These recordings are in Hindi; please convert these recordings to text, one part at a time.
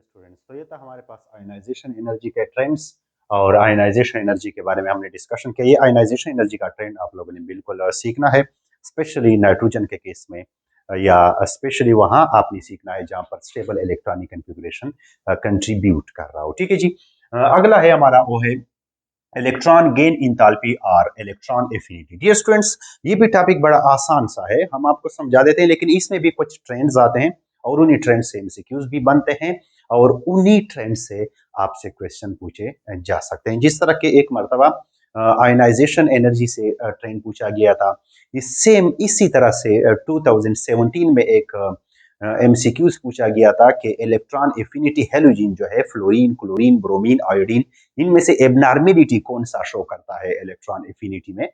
स्टूडेंट्स, तो ये था हमारे पास आयनाइजेशन एनर्जी के ट्रेंड्स और आयनाइजेशन एनर्जी के बारे में हमने डिस्कशन किया। ये आयनाइजेशन एनर्जी का ट्रेंड आप लोगों ने बिल्कुल सीखना है, स्पेशली नाइट्रोजन के केस में, या स्पेशली वहां आपने सीखना है जहां पर स्टेबल इलेक्ट्रॉनिक कन्फिगुरेशन कंट्रीब्यूट कर रहा हो। ठीक है जी। अगला है हमारा वो है इलेक्ट्रॉन गेन इंथैल्पी और इलेक्ट्रॉन एफिनिटी। डियर स्टूडेंट्स, ये भी टॉपिक बड़ा आसान सा है, हम आपको समझा देते हैं, लेकिन इसमें भी कुछ ट्रेंड्स आते हैं और उन्हीं ट्रेंड से एमसीक्यूज भी बनते हैं और उन्हीं ट्रेंड से आपसे क्वेश्चन पूछे जा सकते हैं। जिस तरह के एक मरतबा आयनाइजेशन एनर्जी से ट्रेंड पूछा गया था, सेम इसी तरह से 2017 में एक एमसीक्यूज पूछा गया था कि इलेक्ट्रॉन एफिनिटी हेलोजन जो है फ्लोरीन, क्लोरीन, ब्रोमीन, आयोडीन, इनमें से एबनॉर्मेलिटी कौन सा शो करता है इलेक्ट्रॉन एफिनिटी में।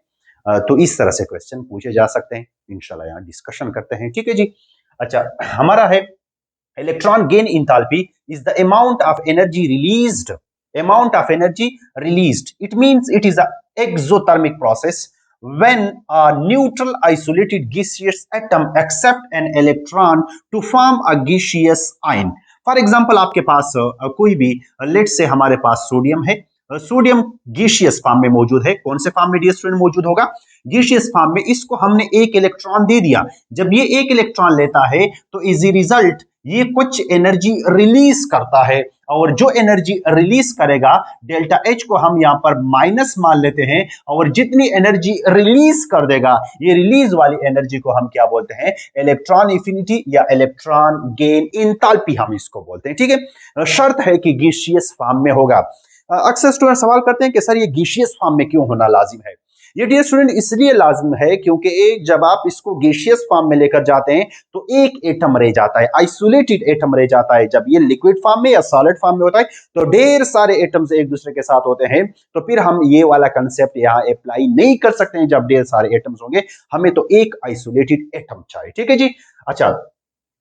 तो इस तरह से क्वेश्चन पूछे जा सकते हैं, इंशाल्लाह यहाँ डिस्कशन करते हैं। ठीक है जी। अच्छा, हमारा है electron gain enthalpy is the amount of energy released. It means it is a exothermic process when a neutral isolated gaseous atom accept an electron to form a gaseous ion. For example आपके पास कोई भी, लेट से हमारे पास सोडियम है, सोडियम गैसियस फॉर्म में मौजूद है। कौन से फॉर्म में डियर स्टूडेंट मौजूद होगा? गैसियस फॉर्म में। इसको हमने एक इलेक्ट्रॉन दे दिया। जब ये एक इलेक्ट्रॉन लेता है तो इज रिजल्ट ये कुछ एनर्जी रिलीज करता है, और जो एनर्जी रिलीज करेगा डेल्टा एच को हम यहां पर माइनस मान लेते हैं, और जितनी एनर्जी रिलीज कर देगा, ये रिलीज वाली एनर्जी को हम क्या बोलते हैं? इलेक्ट्रॉन एफिनिटी या इलेक्ट्रॉन गेन इंथैल्पी हम इसको बोलते हैं। ठीक है, शर्त है कि गैसियस फॉर्म में होगा। अक्सर स्टूडेंट सवाल करते हैं कि सर ये गैसियस फॉर्म में क्यों होना लाजिम है? ये डियर स्टूडेंट इसलिए लाजिम है क्योंकि एक जब आप इसको गैसियस फॉर्म में लेकर जाते हैं तो एक एटम रह जाता है, आइसोलेटेड एटम रह जाता है। जब ये लिक्विड फॉर्म में या सॉलिड फॉर्म में होता है तो ढेर सारे एटम्स एक दूसरे के साथ होते हैं, तो फिर हम ये वाला कंसेप्ट यहाँ अप्लाई नहीं कर सकते हैं। जब ढेर सारे एटम्स होंगे, हमें तो एक आइसोलेटेड एटम चाहिए। ठीक है जी। अच्छा,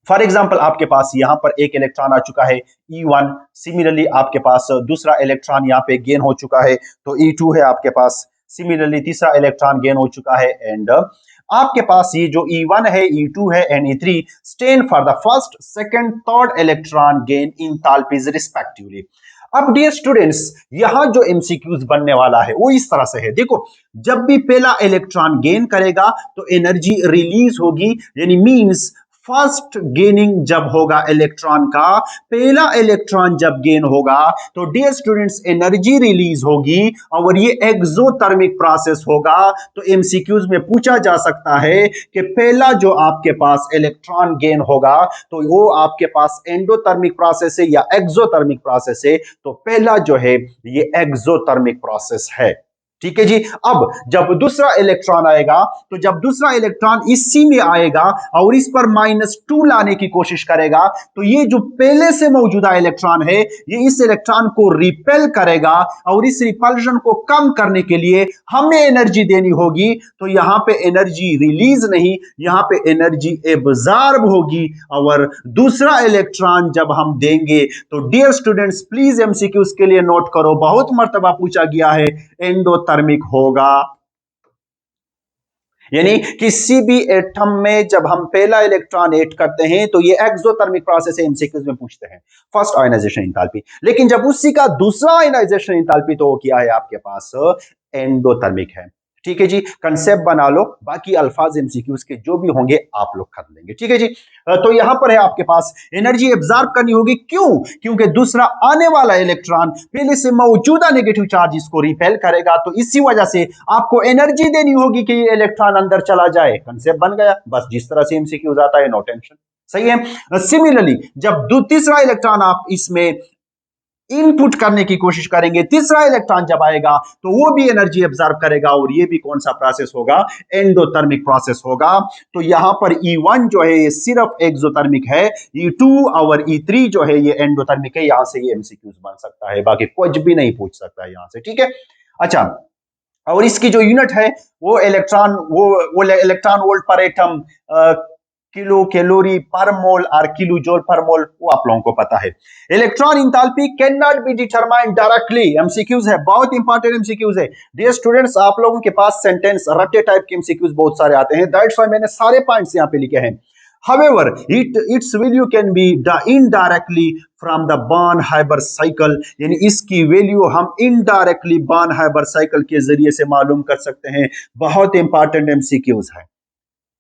फॉर एग्जाम्पल आपके पास यहां पर एक इलेक्ट्रॉन आ चुका है E1, सिमिलरली आपके पास दूसरा इलेक्ट्रॉन यहाँ पे गेन हो चुका है तो E2 है आपके पास, सिमिलरली तीसरा इलेक्ट्रॉन गेन हो चुका है, एंड आपके पास ये जो E1 है, E2 है and E3 stand for the first, second, third electron gain enthalpies respectively. अब डियर स्टूडेंट्स, यहां जो एमसीक्यूज बनने वाला है वो इस तरह से है। देखो, जब भी पहला इलेक्ट्रॉन गेन करेगा तो एनर्जी रिलीज होगी, यानी मींस फर्स्ट गेनिंग जब होगा इलेक्ट्रॉन का, पहला इलेक्ट्रॉन जब गेन होगा तो डियर स्टूडेंट्स एनर्जी रिलीज होगी और ये एक्सोथर्मिक प्रोसेस होगा। तो एमसीक्यूज में पूछा जा सकता है कि पहला जो आपके पास इलेक्ट्रॉन गेन होगा तो वो आपके पास एंडोथर्मिक प्रोसेस है या एक्सोथर्मिक प्रोसेस है? तो पहला जो है ये एक्सोथर्मिक प्रोसेस है। ठीक है जी। अब जब दूसरा इलेक्ट्रॉन आएगा तो जब दूसरा इलेक्ट्रॉन इसी में आएगा और इस पर -2 लाने की कोशिश करेगा तो ये जो पहले से मौजूदा इलेक्ट्रॉन है ये इस इलेक्ट्रॉन को रिपेल करेगा, और इस रिपल्शन को कम करने के लिए हमें एनर्जी देनी होगी। तो यहां पे एनर्जी रिलीज नहीं, यहां पे एनर्जी एब्जॉर्ब होगी, और दूसरा इलेक्ट्रॉन जब हम देंगे तो डियर स्टूडेंट्स प्लीज एमसीक्यूज के लिए नोट करो, बहुत मर्तबा पूछा गया है, एंडोथर्मिक होगा। यानी किसी भी एटम में जब हम पहला इलेक्ट्रॉन ऐड करते हैं तो ये एक्सोथर्मिक प्रोसेस है, एमसीक्यूज में पूछते हैं फर्स्ट आयनाइजेशन एंथैल्पी। लेकिन जब उसी का दूसरा आयनाइजेशन एंथैल्पी तो क्या है आपके पास? एंडोथर्मिक है। ठीक है जी, कंसेप्ट बना लो, बाकी अल्फाज एमसीक्यूज के जो भी होंगे आप लोग कर लेंगे। ठीक है जी। तो यहां पर है आपके पास एनर्जी एब्जॉर्ब करनी होगी, क्यों? क्योंकि दूसरा आने वाला इलेक्ट्रॉन पहले से मौजूदा नेगेटिव चार्ज इसको रिपेल करेगा, तो इसी वजह से आपको एनर्जी देनी होगी कि ये इलेक्ट्रॉन अंदर चला जाए। कंसेप्ट बन गया, बस जिस तरह से एमसीक्यूज आता है, नो टेंशन। सही है। सिमिलरली जब तीसरा इलेक्ट्रॉन आप इसमें इनपुट करने की कोशिश करेंगे, तीसरा इलेक्ट्रॉन जब आएगा तो वो भी एनर्जी एब्जॉर्ब करेगा, और ये भी कौन सा प्रोसेस होगा? एंडोथर्मिक प्रोसेस होगा। तो यहां पर E1 जो है ये सिर्फ एक्सोथर्मिक है, E2 और E3 जो है ये एंडोथर्मिक है। यहां से ये एमसीक्यूज बन सकता है, बाकी कुछ भी नहीं पूछ सकता है यहां से। ठीक है। अच्छा, और इसकी जो यूनिट है वो इलेक्ट्रॉन वोल्ट पर एटम, किलो कैलोरी पर मोल और किलो जूल पर मोल, वो आप लोगों को पता है। Electron enthalpy can not be determined directly. MCQs है, बहुत इंपॉर्टेंट एमसीक्यूज है डियर स्टूडेंट्स। आप लोगों के पास सेंटेंस रट्टे टाइप के एमसीक्यूज बहुत सारे आते हैं, दैट्स व्हाई मैंने सारे पॉइंट्स यहां पे लिखे हैं। However, its value can be indirectly from the Born-Haber cycle, यानी इसकी वैल्यू हम इनडायरेक्टली बॉर्न-हाइबर साइकिल के जरिए से मालूम कर सकते हैं। बहुत इंपॉर्टेंट एमसीक्यूज है,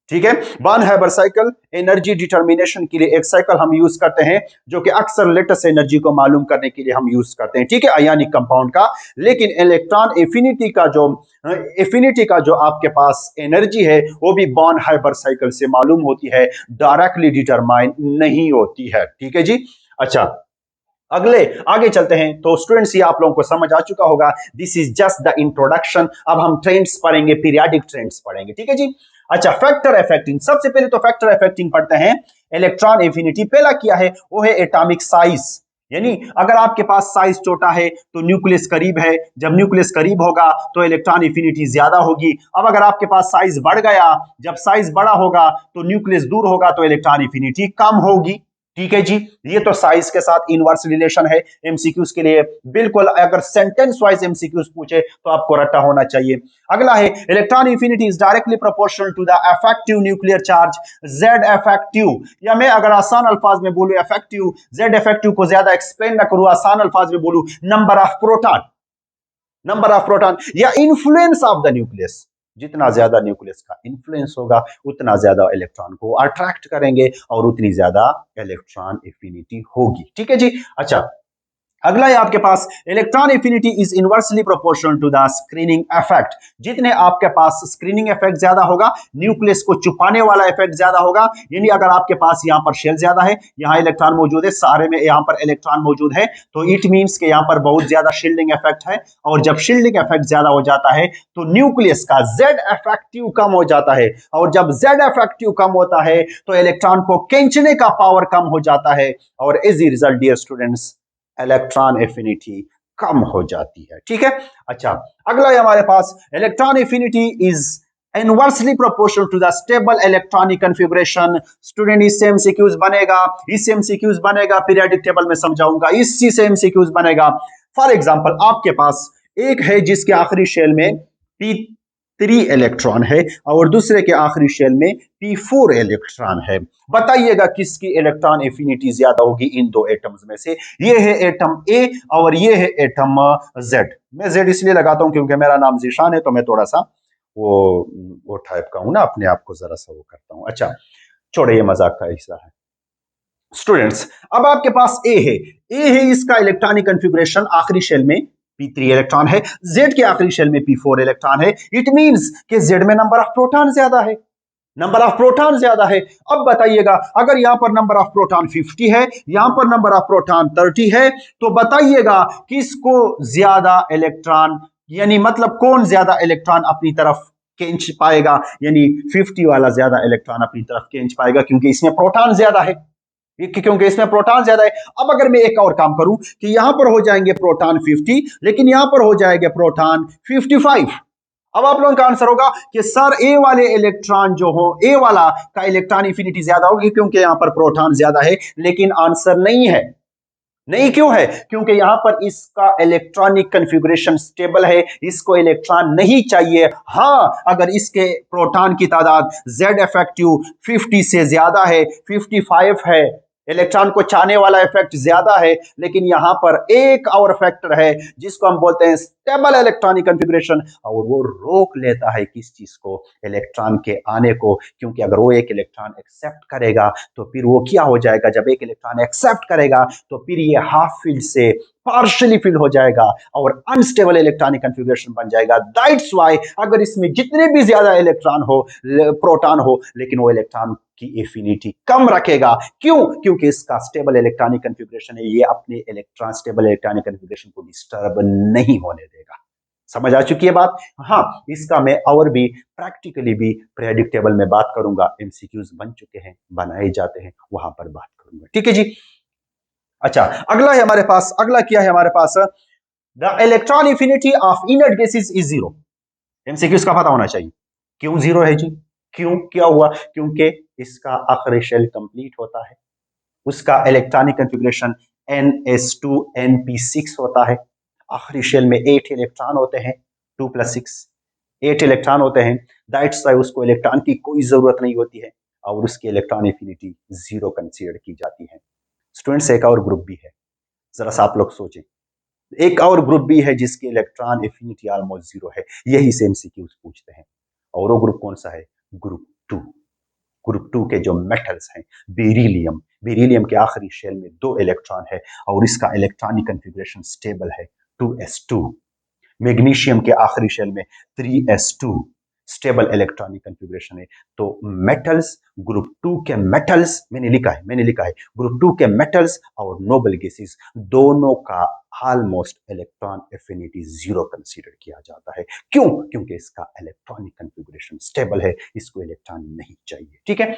ठीक है। बॉर्न-हाइबर साइकिल एनर्जी डिटर्मिनेशन के लिए एक साइकिल हम यूज करते हैं जो कि अक्सर लेटेस्ट एनर्जी को मालूम करने के लिए हम यूज करते हैं, ठीक है, आयनिक कंपाउंड का। लेकिन इलेक्ट्रॉन एफिनिटी का जो आपके पास एनर्जी है वो भी बॉर्न-हाइबर साइकिल से मालूम होती है, डायरेक्टली डिटरमाइन नहीं होती है, ठीक है जी। अच्छा, आगे चलते हैं। तो स्टूडेंट्स ये आप लोगों को समझ आ चुका होगा, this is just the introduction. अब हम ट्रेंड्स पढ़ेंगे, पीरियाडिक ट्रेंड्स पढ़ेंगे, ठीक है जी। अच्छा, फैक्टर अफेक्टिंग, सबसे पहले तो फैक्टर अफेक्टिंग पढ़ते हैं इलेक्ट्रॉन एफिनिटी। पहला क्या है, वो है एटॉमिक साइज, यानी अगर आपके पास साइज छोटा है तो न्यूक्लियस करीब है, जब न्यूक्लियस करीब होगा तो इलेक्ट्रॉन एफिनिटी ज्यादा होगी। अब अगर आपके पास साइज बढ़ गया, जब साइज बड़ा होगा तो न्यूक्लियस दूर होगा तो इलेक्ट्रॉन एफिनिटी कम होगी, ठीक है जी। ये तो साइज के साथ इनवर्स रिलेशन है एमसीक्यूज के लिए, बिल्कुल। अगर सेंटेंस वाइज एमसीक्यूज पूछे तो आपको रट्टा होना चाहिए। अगला है electron affinity is directly proportional to the effective nuclear charge Z effective, या मैं अगर आसान अल्फाज में बोलूं इफेक्टिव, जेड इफेक्टिव को ज्यादा एक्सप्लेन ना करूं, आसान अल्फाज में बोलूं नंबर ऑफ प्रोटॉन या इन्फ्लुएंस ऑफ द न्यूक्लियस। जितना ज्यादा न्यूक्लियस का इन्फ्लुएंस होगा उतना ज्यादा इलेक्ट्रॉन को अट्रैक्ट करेंगे और उतनी ज्यादा इलेक्ट्रॉन एफिनिटी होगी, ठीक है जी। अच्छा, अगला है आपके पास electron affinity is inversely proportional to the screening effect. जितने आपके पास स्क्रीनिंग इफेक्ट ज्यादा होगा, न्यूक्लियस को छुपाने वाला इफेक्ट ज्यादा होगा, यानी अगर आपके पास यहां पर शेल ज्यादा है, यहां इलेक्ट्रॉन मौजूद है, सारे में यहां पर इलेक्ट्रॉन मौजूद है, तो इट मींस कि यहां पर बहुत ज्यादा शील्डिंग इफेक्ट है। और जब शील्डिंग इफेक्ट ज्यादा हो जाता है तो न्यूक्लियस का जेड इफेक्टिव कम हो जाता है, और जब जेड इफेक्टिव कम होता है तो इलेक्ट्रॉन को खींचने का पावर कम हो जाता है, और as a result dear students electron affinity कम हो जाती है, ठीक है। अच्छा, अगला है हमारे पास electron affinity is inversely proportional to the stable electronic configuration. Student इससे एमसीक्यूज बनेगा, पीरियोडिक टेबल में समझाऊंगा, इसी से एमसीक्यूज बनेगा। फॉर एग्जांपल आपके पास एक है जिसके आखिरी शेल में p3 इलेक्ट्रॉन है और दूसरे के आखिरी शेल में p4 इलेक्ट्रॉन है। बताइएगा किसकी इलेक्ट्रॉन एफिनिटी ज्यादा होगी इन दो एटम्स में से। ये है एटम ए और ये है एटम जेड। मैं जेड इसलिए लगाता हूं क्योंकि मेरा नाम जीशान है, तो मैं थोड़ा सा वो टाइप का हूं ना, अपने आप को जरा सा वो करता हूं। अच्छा, छोड़े, ये मजाक का हिस्सा है। स्टूडेंट्स, अब आपके पास ए है इसका इलेक्ट्रॉनिक कॉन्फ़िगरेशन आखिरी शेल में p3 इलेक्ट्रॉन है, Z के आखिरी शेल में p4 इलेक्ट्रॉन है। इट मींस कि Z में नंबर ऑफ प्रोटॉन ज्यादा है। अब बताइएगा अगर यहां पर नंबर ऑफ प्रोटॉन 50 है, यहां पर नंबर ऑफ प्रोटॉन 30 है, तो बताइएगा किसको ज्यादा इलेक्ट्रॉन, यानी मतलब कौन ज्यादा इलेक्ट्रॉन अपनी तरफ खींच पाएगा, यानी 50 वाला ज्यादा इलेक्ट्रॉन अपनी तरफ खींच पाएगा क्योंकि इसमें प्रोटॉन ज्यादा है। अब अगर मैं एक और काम करूं कि यहां पर हो जाएंगे प्रोटॉन 50, लेकिन यहां पर हो जाएंगे प्रोटॉन 55। अब आप लोगों का आंसर होगा कि सर ए वाले इलेक्ट्रॉन जो हो, ए वाला का इलेक्ट्रॉन इंफिनिटी ज्यादा होगी क्योंकि यहां पर प्रोटॉन ज्यादा है, लेकिन आंसर नहीं है। नहीं क्यों है? क्योंकि यहां पर इसका इलेक्ट्रॉनिक कॉन्फ़िगरेशन स्टेबल है, इसको इलेक्ट्रॉन नहीं चाहिए। हां, अगर इसके प्रोटॉन की तादाद जेड इफेक्टिव 50 से ज्यादा है, 55 है, इलेक्ट्रॉन को चाहने वाला इफेक्ट ज्यादा है, लेकिन यहां पर एक और फैक्टर है जिसको हम बोलते हैं स्टेबल इलेक्ट्रॉनिक कॉन्फ़िगरेशन, और वो रोक लेता है किस चीज को, इलेक्ट्रॉन के आने को। क्योंकि अगर वो एक इलेक्ट्रॉन एक्सेप्ट करेगा तो फिर वो क्या हो जाएगा, जब एक इलेक्ट्रॉन एक्सेप्ट करेगा तो फिर ये हाफ फील्ड से पार्शियली फिल हो जाएगा और अनस्टेबल इलेक्ट्रॉनिक कॉन्फ़िगरेशन बन जाएगा। दैट्स व्हाई अगर इसमें जितने भी ज्यादा इलेक्ट्रॉन हो, प्रोटॉन हो, लेकिन वो इलेक्ट्रॉन की एफिनिटी कम रखेगा। क्यों? क्योंकि इसका स्टेबल इलेक्ट्रॉनिक कॉन्फ़िगरेशन है, ये अपने इलेक्ट्रॉन स्टेबल इलेक्ट्रॉनिक कॉन्फ़िगरेशन को डिस्टर्ब नहीं होने देगा। समझ आ चुकी है बात? हाँ, इसका मैं और भी प्रैक्टिकली भी पीरियोडिक टेबल में बात करूंगा, एमसीक्यूज बन चुके हैं, बनाए जाते हैं, वहां पर बात करूंगा, ठीक है जी। अच्छा, अगला क्या है हमारे पास, the electron affinity of inert gases is zero. MCQs का पता होना चाहिए क्यों जीरो है जी, क्यों, क्या हुआ? क्योंकि इसका आखिरी शेल कंप्लीट होता है, उसका इलेक्ट्रॉनिक कॉन्फ़िगरेशन ns2np6 होता है, आखिरी शेल में 8 इलेक्ट्रॉन होते हैं, 2 + 6 8 इलेक्ट्रॉन होते हैं। दैट्स व्हाई उसको इलेक्ट्रॉन की कोई जरूरत नहीं होती है। और उसकी इलेक्ट्रॉन एफिनिटी 0 कंसीडर की जाती है। स्टूडेंट्स, एक और ग्रुप भी है, जरा सा आप लोग सोचें, एक और ग्रुप भी है जिसकी इलेक्ट्रॉन एफिनिटी ऑलमोस्ट 0 है, यही से एमसीक्यूज पूछते हैं। और वो ग्रुप कौन सा है? ग्रुप 2। ग्रुप 2 के जो मेटल्स हैं, बेरिलियम, बेरिलियम के आखिरी शेल में 2 इलेक्ट्रॉन है और इसका इलेक्ट्रॉनिक कन्फिग्रेशन स्टेबल है 2s2। मैग्नीशियम के आखिरी शेल में 3s2 स्टेबल इलेक्ट्रॉनिक कन्फिग्रेशन है। तो मेटल्स, ग्रुप 2 के मेटल्स, मैंने लिखा है ग्रुप 2 के मेटल्स और नोबल गैसेस दोनों का ऑलमोस्ट इलेक्ट्रॉन एफिनिटी 0 कंसीडर किया जाता है। क्यों? क्योंकि इसका इलेक्ट्रॉनिक कन्फिग्रेशन स्टेबल है, इसको इलेक्ट्रॉन नहीं चाहिए। ठीक है,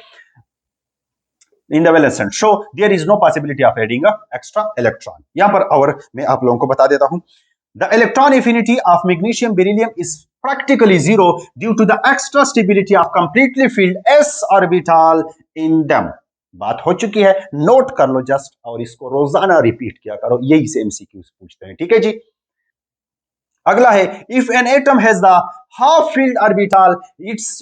in the valence band show there is no possibility of adding a extra electron। यहां पर और मैं आप लोगों को बता देता हूं, the electron affinity of magnesium beryllium is practically 0 due to the extra stability of completely filled s orbital in them। बात हो चुकी है, नोट कर लो जस्ट, और इसको रोजाना रिपीट किया करो, यही से एमसीक्यूज पूछते हैं। ठीक है जी, अगला है, if an atom has the half filled orbital its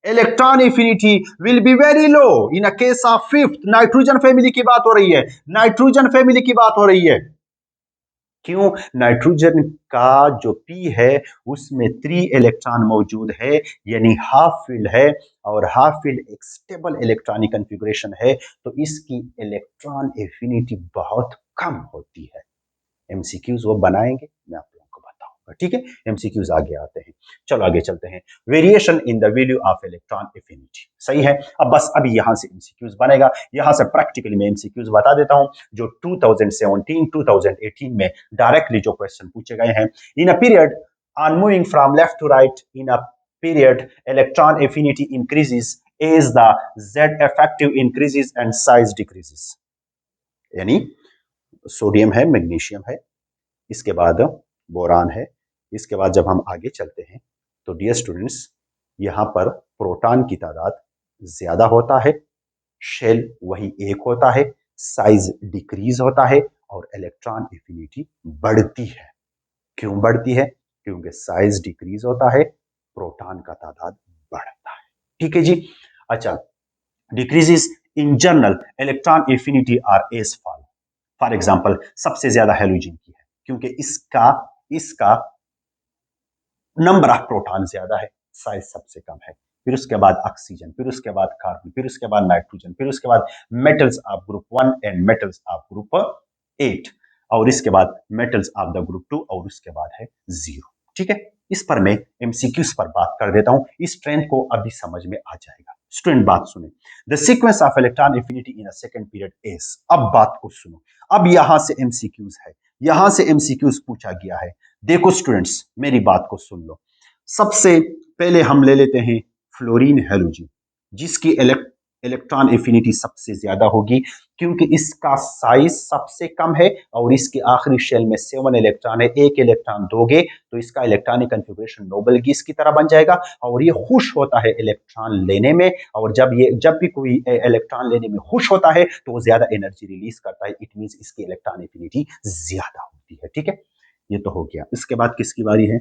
electron affinity will be very low in a case of fifth. Nitrogen family की बात हो रही है, नाइट्रोजन फैमिली की बात हो रही है। क्यों? नाइट्रोजन का जो पी है उसमें 3 इलेक्ट्रॉन मौजूद है, यानी हाफ फील्ड है, और हाफ फील्ड एक स्टेबल इलेक्ट्रॉनिक कन्फिगरेशन है, तो इसकी इलेक्ट्रॉन एफिनिटी बहुत कम होती है। एमसीक्यूज वो बनाएंगे, मैं आप लोगों को बताऊंगा। ठीक है, एमसीक्यूज आगे आते हैं, चलो आगे चलते हैं। Variation in the value of electron affinity, सही है। अब बस अभी यहां से एमसीक्यूज बनेगा, यहां से प्रैक्टिकली मैं एमसीक्यूज बता देता हूं जो 2017 2018 में डायरेक्टली जो क्वेश्चन पूछे गए हैं। In a period on moving from left to right in a period, electron affinity increases as the Z effective increases and size decreases। यानी सोडियम है, मैग्नीशियम है, इसके बाद बोरान है, इसके बाद जब हम आगे चलते हैं तो डियर स्टूडेंट्स, यहां पर प्रोटॉन की तादाद ज्यादा होता है, शेल वही एक होता है, साइज डिक्रीज होता है और इलेक्ट्रॉन एफिनिटी बढ़ती है। क्यों बढ़ती है? क्योंकि साइज डिक्रीज होता है, प्रोटॉन का तादाद बढ़ता है। ठीक है जी, अच्छा, decreases in general electron affinity are as follow. For example, सबसे ज्यादा हेलोजन की है क्योंकि इसका इसका नंबर ऑफ प्रोटॉन ज्यादा है, साइज सबसे कम है। फिर उसके बाद ऑक्सीजन, फिर उसके बाद कार्बन, फिर उसके बाद नाइट्रोजन, फिर उसके बाद metals of group 1 and metals of group 8, और इसके बाद मेटल्स ऑफ द ग्रुप 2, और उसके बाद है 0। ठीक है, इस पर मैं एमसीक्यूज पर बात कर देता हूं, इस ट्रेंड को अभी समझ में आ जाएगा। स्टूडेंट बात सुने, the sequence of electron affinity in a second period is. अब बात को सुनो, अब यहां से एमसीक्यूज है, यहां से एमसीक्यूज पूछा गया है। देखो स्टूडेंट्स, मेरी बात को सुन लो। सबसे पहले हम ले लेते हैं फ्लोरीन हैलोजन, जिसकी इलेक्ट्रॉन एफिनिटी सबसे ज्यादा होगी क्योंकि इसका साइज सबसे कम है और इसके आखिरी शेल में 7 इलेक्ट्रॉन है। एक इलेक्ट्रॉन दोगे तो इसका इलेक्ट्रॉनिक कन्फिग्रेशन नोबल गैस की तरह बन जाएगा और ये खुश होता है इलेक्ट्रॉन लेने में, और जब भी कोई इलेक्ट्रॉन लेने में खुश होता है तो वो ज्यादा एनर्जी रिलीज करता है। इट मींस इसकी इलेक्ट्रॉन एफिनिटी ज्यादा होती है। ठीक है, ये तो हो गया। इसके बाद किसकी बारी है?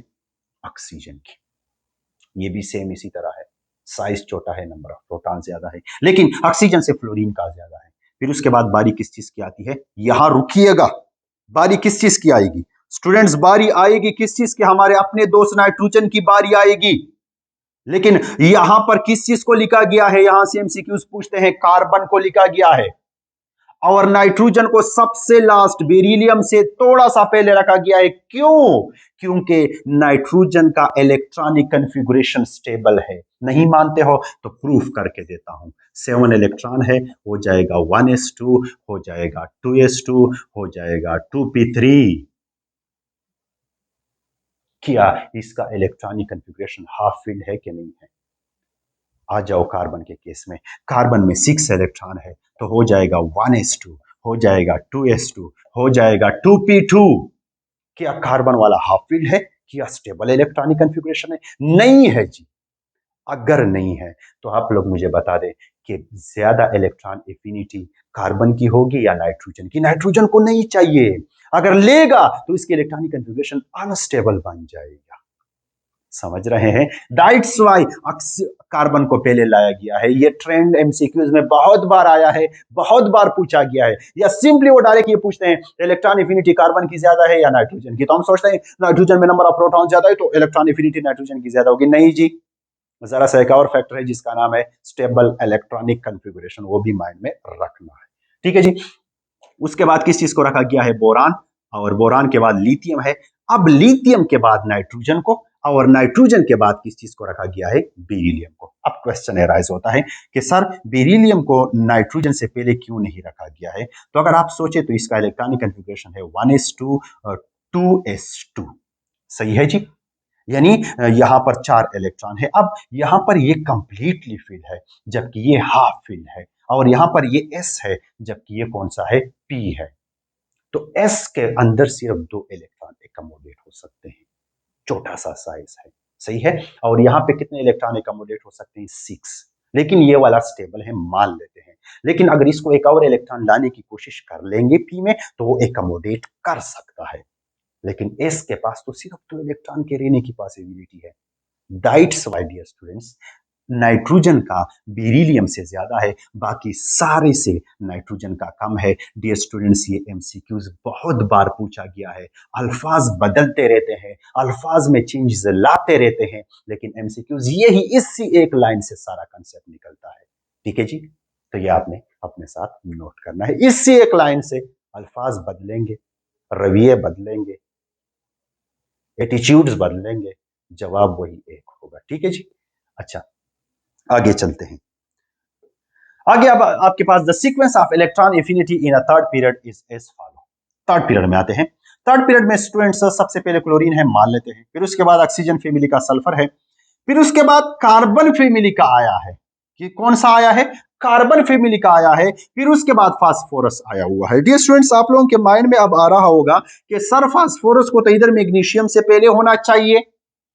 ऑक्सीजन की। ये भी सेम इसी तरह है, साइज छोटा है, नंबर ऑफ प्रोटॉन ज्यादा है, लेकिन ऑक्सीजन से फ्लोरीन का ज्यादा है। फिर उसके बाद बारी किस चीज की आती है? यहां रुकिएगा, बारी किस चीज की आएगी स्टूडेंट्स? बारी आएगी किस चीज की? हमारे अपने दोस्त नाइट्रोजन की बारी आएगी। लेकिन यहां पर किस चीज को लिखा गया है? यहां से एमसीक्यूज पूछते हैं, कार्बन को लिखा गया है और नाइट्रोजन को सबसे लास्ट, बेरिलियम से थोड़ा सा पहले रखा गया है। क्यों? क्योंकि नाइट्रोजन का इलेक्ट्रॉनिक कन्फिगरेशन स्टेबल है। नहीं मानते हो तो प्रूफ करके देता हूं। 7 इलेक्ट्रॉन है, हो जाएगा 1s2, हो जाएगा 2s2, हो जाएगा 2p3। क्या इसका इलेक्ट्रॉनिक कन्फिगरेशन हाफ फील्ड है कि नहीं है? आ जाओ कार्बन के केस में, कार्बन में 6 इलेक्ट्रॉन है तो हो जाएगा 1s2, हो जाएगा 2s2, हो जाएगा 2p2। क्या कार्बन वाला हाफ फील्ड है? क्या स्टेबल इलेक्ट्रॉनिक कन्फिगरेशन है? नहीं है जी। अगर नहीं है तो आप लोग मुझे बता दें कि ज्यादा इलेक्ट्रॉन एफिनिटी कार्बन की होगी या नाइट्रोजन की? नाइट्रोजन को नहीं चाहिए, अगर लेगा तो इसकी इलेक्ट्रॉनिक कन्फिगरेशन अनस्टेबल बन जाएगा। समझ रहे हैं? दैट्स वाई कार्बन को पहले लाया गया है। ये ट्रेंड एमसीक्यूज में बहुत बार आया है, बहुत बार पूछा गया है। या सिंपली वो डायरेक्ट ये पूछते हैं इलेक्ट्रॉन एफिनिटी कार्बन की ज्यादा है या नाइट्रोजन की, तो हम सोचते हैं नाइट्रोजन में नंबर ऑफ प्रोटॉन ज्यादा है तो इलेक्ट्रॉन एफिनिटी नाइट्रोजन की ज्यादा होगी। नहीं जी, जरा सा एक और फैक्टर है जिसका नाम है स्टेबल इलेक्ट्रॉनिक कन्फिगुरेशन, वो भी माइंड में रखना है। ठीक है जी। उसके बाद किस चीज को रखा गया है? बोरान, और बोरान के बाद लिथियम है। अब लिथियम के बाद नाइट्रोजन को, और नाइट्रोजन के बाद किस चीज को रखा गया है? बेरिलियम को। अब क्वेश्चन एराइज होता है कि सर बेरिलियम को नाइट्रोजन से पहले क्यों नहीं रखा गया है? तो अगर आप सोचे तो इसका इलेक्ट्रॉनिक कन्फिगरेशन है 1s2 2s2। सही है जी। यानी यहां पर 4 इलेक्ट्रॉन है। अब यहां पर ये कंप्लीटली फिल है जबकि ये हाफ फिल है, और यहां पर ये s है जबकि ये कौन सा है? p है। तो s के अंदर सिर्फ 2 इलेक्ट्रॉन एकमोडेट हो सकते हैं, छोटा सा साइज है। सही है। और यहां पे कितने इलेक्ट्रॉन एकमोडेट हो सकते हैं? 6। लेकिन ये वाला स्टेबल है, मान लेते हैं। लेकिन अगर इसको एक और इलेक्ट्रॉन लाने की कोशिश कर लेंगे p में तो वो एकमोडेट कर सकता है, लेकिन s के पास तो सिर्फ 2 इलेक्ट्रॉन के रहने की पॉसिबिलिटी है। That's why dear students, nitrogen का बेरिलियम से ज्यादा है, बाकी सारे से नाइट्रोजन का कम है। डियर स्टूडेंट्स, ये एमसीक्यूज बहुत बार पूछा गया है। अल्फाज बदलते रहते हैं, अल्फाज में चेंजेस लाते रहते हैं, लेकिन एमसीक्यूज यही इसी एक लाइन से सारा कंसेप्ट निकलता है। ठीक है जी। तो ये आपने अपने साथ नोट करना है, इसी एक लाइन से अल्फाज बदलेंगे, रवैये बदलेंगे, एटीट्यूड्स बदलेंगे, जवाब वही एक होगा। ठीक है जी। अच्छा, आगे चलते हैं। आगे अब आपके पास the sequence of electron affinity in a third period is as follow. Third period में आते हैं। थर्ड पीरियड में स्टूडेंट्स सबसे पहले क्लोरीन है, मान लेते हैं। फिर उसके बाद ऑक्सीजन फैमिली का सल्फर है। फिर उसके बाद कार्बन फैमिली का आया है। कि कौन सा आया है? कार्बन फैमिली का आया है। फिर उसके बाद फास्फोरस आया हुआ है। डियर स्टूडेंट्स, आप लोगों के माइंड में अब आ रहा होगा कि सर फास्फोरस को तो इधर मैग्नीशियम से पहले होना चाहिए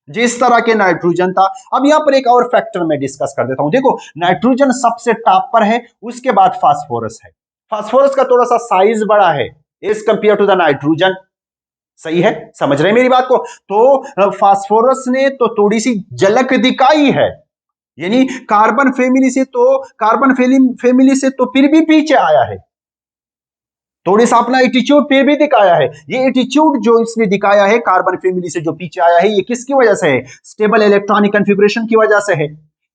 जिस तरह के नाइट्रोजन था। अब यहां पर एक और फैक्टर मैं डिस्कस कर देता हूं। देखो, नाइट्रोजन सबसे टॉप पर है, उसके बाद फास्फोरस है। फास्फोरस का थोड़ा सा साइज बड़ा है as compare to the nitrogen. सही है, समझ रहे हैं मेरी बात को? तो फास्फोरस ने तो थोड़ी सी झलक दिखाई है, यानी कार्बन फैमिली से तो फिर भी पीछे आया है, थोड़ी सा अपना एटीट्यूड पे भी दिखाया है। ये एटीट्यूड जो इसने दिखाया है कार्बन फैमिली से जो पीछे आया है, ये किसकी वजह से है? स्टेबल इलेक्ट्रॉनिक कॉन्फ़िगरेशन की वजह से है,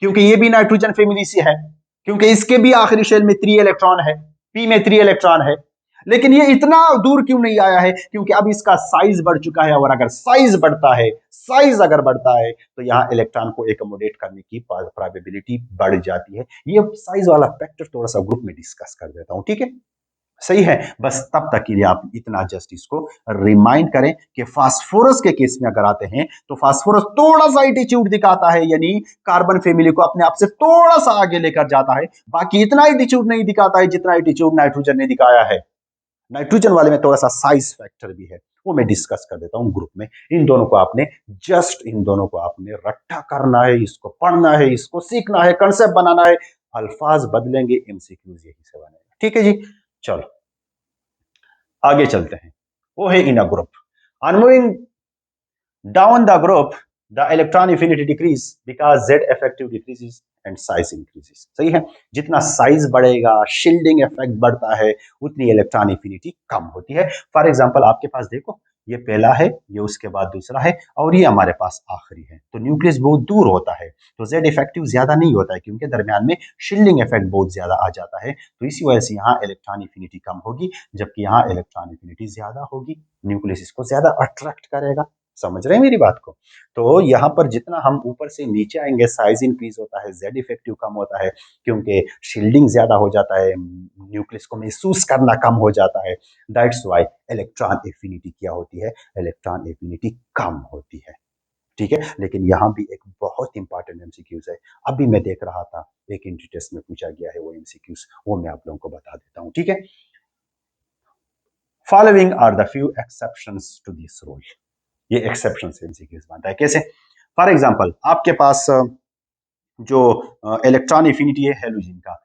क्योंकि ये भी नाइट्रोजन फैमिली से है, क्योंकि इसके भी आखिरी शेल में 3 इलेक्ट्रॉन है, पी में 3 इलेक्ट्रॉन है। लेकिन ये इतना दूर क्यों नहीं आया है? क्योंकि अब इसका साइज बढ़ चुका है, और अगर साइज बढ़ता है, साइज अगर बढ़ता है तो यहाँ इलेक्ट्रॉन को एकोमोडेट करने की प्रोबेबिलिटी बढ़ जाती है। ये साइज वाला फैक्टर थोड़ा सा ग्रुप में डिस्कस कर देता हूं। ठीक है, सही है। बस तब तक के लिए आप इतना जस्ट इसको रिमाइंड करें कि फास्फोरस के केस में अगर आते हैं तो फास्फोरस थोड़ा सा एटीट्यूड दिखाता है, यानी कार्बन फैमिली को अपने आप से थोड़ा सा आगे लेकर जाता है। बाकी इतना एटीट्यूड नहीं दिखाता है जितना एटीट्यूड नाइट्रोजन ने दिखाया है। नाइट्रोजन वाले में थोड़ा सा साइज फैक्टर भी है, वो मैं डिस्कस कर देता हूं ग्रुप में। इन दोनों को आपने रट्टा करना है, इसको पढ़ना है, इसको सीखना है, कंसेप्ट बनाना है। अल्फाज बदलेंगे, एमसीक्यूज यही से बनेगा। ठीक है जी। चलो आगे चलते हैं। वो है in a group. On moving down the group, the electron affinity decrease because Z effective decreases and size increases। सही है। जितना साइज बढ़ेगा, शील्डिंग इफेक्ट बढ़ता है, उतनी इलेक्ट्रॉन एफिनिटी कम होती है। फॉर एग्जांपल आपके पास देखो, ये पहला है, ये उसके बाद दूसरा है, और ये हमारे पास आखिरी है। तो न्यूक्लियस बहुत दूर होता है, तो जेड इफेक्टिव ज्यादा नहीं होता है, क्योंकि दरमियान में शील्डिंग इफेक्ट बहुत ज्यादा आ जाता है। तो इसी वजह से यहाँ इलेक्ट्रॉन एफिनिटी कम होगी, जबकि यहाँ इलेक्ट्रॉन एफिनिटी ज्यादा होगी। न्यूक्लियस इसको ज्यादा अट्रैक्ट करेगा। समझ रहे हैं मेरी बात को? तो यहाँ पर जितना हम ऊपर से नीचे आएंगे, साइज इंक्रीज होता है, जेड इफेक्टिव कम होता है, क्योंकि शील्डिंग ज्यादा हो जाता है, न्यूक्लियस को महसूस करना कम हो जाता है। दैट्स व्हाई इलेक्ट्रॉन एफिनिटी क्या होती है? इलेक्ट्रॉन एफिनिटी कम होती है। ठीक है। लेकिन यहाँ भी एक बहुत इंपॉर्टेंट एमसीक्यूज है, अभी मैं देख रहा था एक इंट्री टेस्ट में पूछा गया है वो एमसीक्यूज, वो मैं आप लोगों को बता देता हूँ। ठीक है। Following are the few exceptions to this rule. ये एक्सेप्शन से एमसीक्यूज बनता है। कैसे? फॉर एग्जांपल आपके पास जो इलेक्ट्रॉन एफिनिटी है हेलोजन का,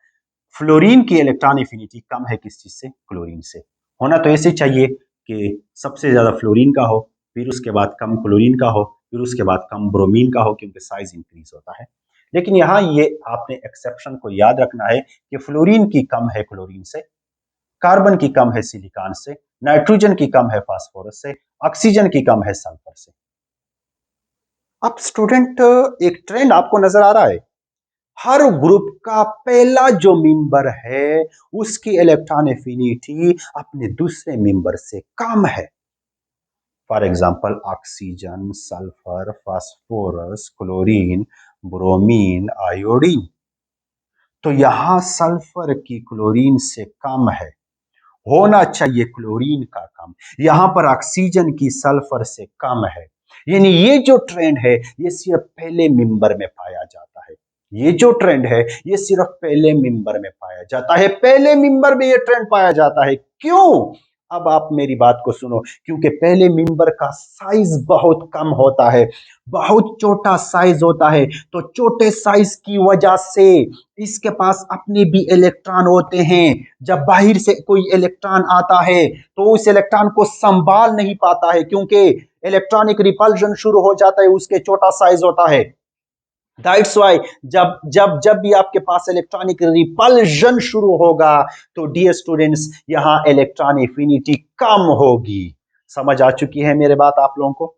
फ्लोरीन की इलेक्ट्रॉन एफिनिटी कम है किस चीज से? क्लोरीन से। होना तो ऐसे चाहिए कि सबसे ज्यादा फ्लोरीन का हो, फिर उसके बाद कम क्लोरीन का हो, फिर उसके बाद कम ब्रोमीन का हो क्योंकि साइज इंक्रीज होता है। लेकिन यहाँ ये आपने एक्सेप्शन को याद रखना है कि फ्लोरीन की कम है क्लोरीन से, कार्बन की कम है सिलिकॉन से, नाइट्रोजन की कम है फास्फोरस से, ऑक्सीजन की कम है सल्फर से। अब स्टूडेंट एक ट्रेंड आपको नजर आ रहा है, हर ग्रुप का पहला जो मेंबर है उसकी इलेक्ट्रॉन एफिनिटी अपने दूसरे मेंबर से कम है। For example oxygen, sulphur, phosphorus, chlorine, bromine, iodine. तो यहां सल्फर की क्लोरीन से कम है, होना चाहिए क्लोरीन का कम। यहां पर ऑक्सीजन की सल्फर से कम है। यानी ये जो ट्रेंड है ये सिर्फ पहले मेंबर में पाया जाता है। ये जो ट्रेंड है ये सिर्फ पहले मेंबर में पाया जाता है, पहले मेंबर में ये ट्रेंड पाया जाता है। क्यों? अब आप मेरी बात को सुनो, क्योंकि पहले मेंबर का साइज बहुत कम होता है, बहुत छोटा साइज होता है। तो छोटे साइज की वजह से इसके पास अपने भी इलेक्ट्रॉन होते हैं। जब बाहर से कोई इलेक्ट्रॉन आता है तो उस इलेक्ट्रॉन को संभाल नहीं पाता है, क्योंकि इलेक्ट्रॉनिक रिपल्जन शुरू हो जाता है, उसके छोटा साइज होता है। दैट्स वाई जब जब जब भी आपके पास इलेक्ट्रॉनिक रिपल्जन शुरू होगा तो डियर स्टूडेंट्स यहां इलेक्ट्रॉन एफिनिटी कम होगी। समझ आ चुकी है मेरे बात आप लोगों को?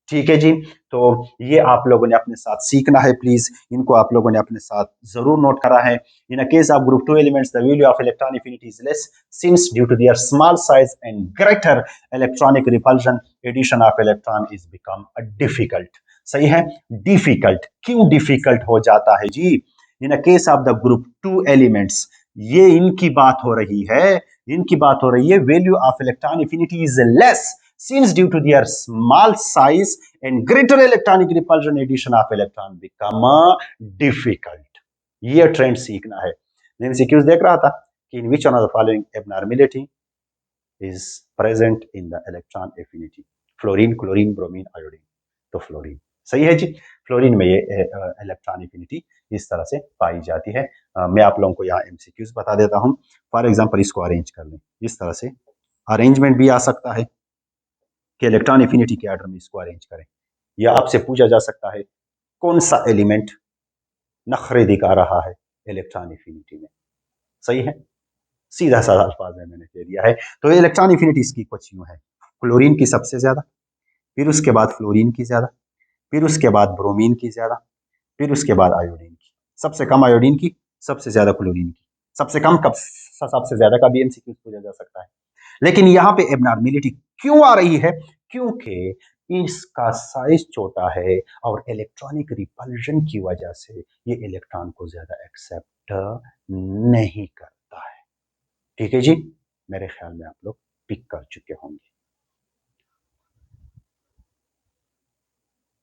ठीक है जी। तो ये आप लोगों ने अपने साथ सीखना है, प्लीज इनको आप लोगों ने अपने साथ जरूर नोट करा है। In a case of group two elements the value of electron affinity is less since due to their small size and greater electronic repulsion addition of electron is become a difficult. सही है, डिफिकल्ट। क्यों डिफिकल्ट हो जाता है जी? In a case of the group two elements, ये इनकी बात हो रही है, इनकी बात हो रही है, value of electron affinity is less since due to their small size and greater electronic repulsion addition of electron become difficult। ये ट्रेंड सीखना है। मैं एमसीक्यूज देख रहा था कि in which one of the following abnormality is present in the electron affinity, fluorine, chlorine, bromine, iodine. तो फ्लोरीन सही है जी। फ्लोरीन में ये इलेक्ट्रॉन एफिनिटी इस तरह से पाई जाती है। मैं आप लोगों को यहाँ एमसीक्यूज बता देता हूँ। फॉर एग्जांपल इसको अरेंज कर लें, इस तरह से अरेंजमेंट भी आ सकता है कि इलेक्ट्रॉन एफिनिटी के आर्डर में इसको अरेंज करें, या आपसे पूछा जा सकता है कौन सा एलिमेंट नखरे दिखा रहा है इलेक्ट्रॉन एफिनिटी में। सही है, सीधा साधा अल्फाज में मैंने कह दिया है। तो इलेक्ट्रॉन एफिनिटी इसकी कुछ यूं है, क्लोरीन की सबसे ज्यादा, फिर उसके बाद फ्लोरीन की ज्यादा, फिर उसके बाद ब्रोमीन की ज्यादा, फिर उसके बाद आयोडीन की। सबसे कम आयोडीन की, सबसे ज्यादा क्लोरीन की। सबसे कम कब सबसे ज्यादा का भी एमसीक्यू पूछा जा सकता है। लेकिन यहाँ पे एबनॉर्मेलिटी क्यों आ रही है? क्योंकि इसका साइज छोटा है और इलेक्ट्रॉनिक रिपल्जन की वजह से ये इलेक्ट्रॉन को ज्यादा एक्सेप्ट नहीं करता है। ठीक है जी, मेरे ख्याल में आप लोग पिक कर चुके होंगे।